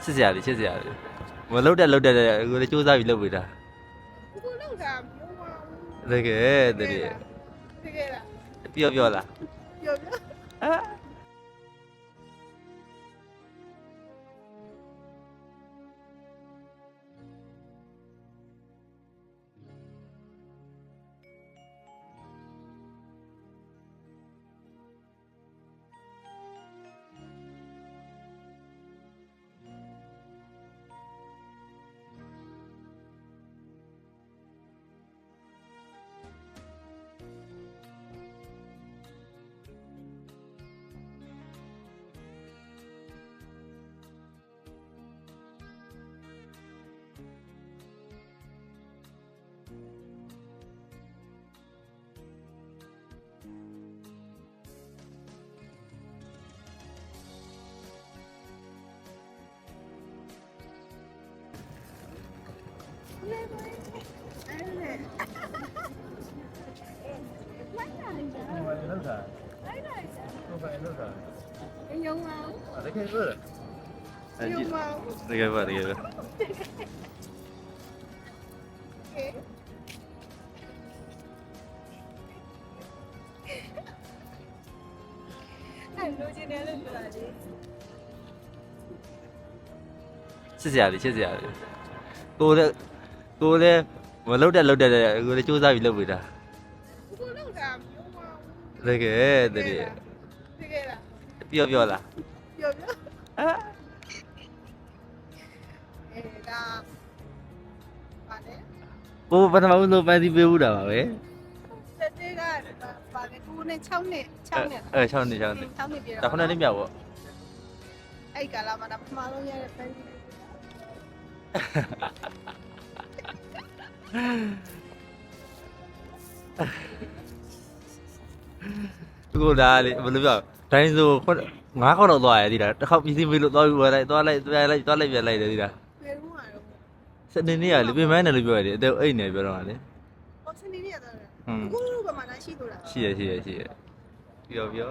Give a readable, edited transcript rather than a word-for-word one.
ချစ်စရာလေချစ်စရာလေမလုတ်တက်ကိုလည်းစူးစမ်းပြီးလုပ်ပေးတာ ကိုလောက်တာမျိုးပါဘူး တကယ်တကယ် တကယ်လား ပြောလား ပြောပြော အာ အဲ့ဒါလိုက်တာ လောက်တာ လိုက်တာ ဟုတ်ပါလောက်တာ ရုံပါ တကယ်ပြောတယ် အဲ့ ရုံ ကြည့် ပါ တကယ်ပါ ကဲအဲ့လိုချင်တယ်လို့ပြောတာလေ ချစ်စရာလေကိုလည်းမလုတ်တက်ကိုလည်းစူးစမ်းပြီးလုပ်ပေးတာ ကိုလောက်တာမျိုးပါဘူး တကယ်တကယ် တကယ်လား ပြောလား ပြောပြော အာ ဒါပါလေ ကိုပထမဦးဆုံးပန်းစီပေးဦးတာပါပဲ စက်တေးကပါလေ9နဲ့6နဲ့6နဲ့ 6နှစ် 6နှစ်ပြည့် ဒါ တော့ 9နှစ်မြောက်ပေါ့ အဲ့ကာလာမှာပထမဆုံးရတဲ့ပန်းကြီး ကိုဒါလေဘယ်လိုပြောဒိုင်းဆို9ခေါက်တော့သွားရသေးတာတစ်ခေါက်ပစ္စည်းမေးလို့သွားပြီးဝယ်လိုက်ပြန်လိုက်တယ်သေးတာ ဘယ်တော့မှတော့ စနေနေ့ကလေပြင်မန်းတယ်လို့ပြောရတယ်အဲ့အိတ်နေပြောတော့လေ ဟောစနေနေ့ရတော့ ဟွန်း အခုဘယ်မှာလဲရှိတော့လား ရှိရပြော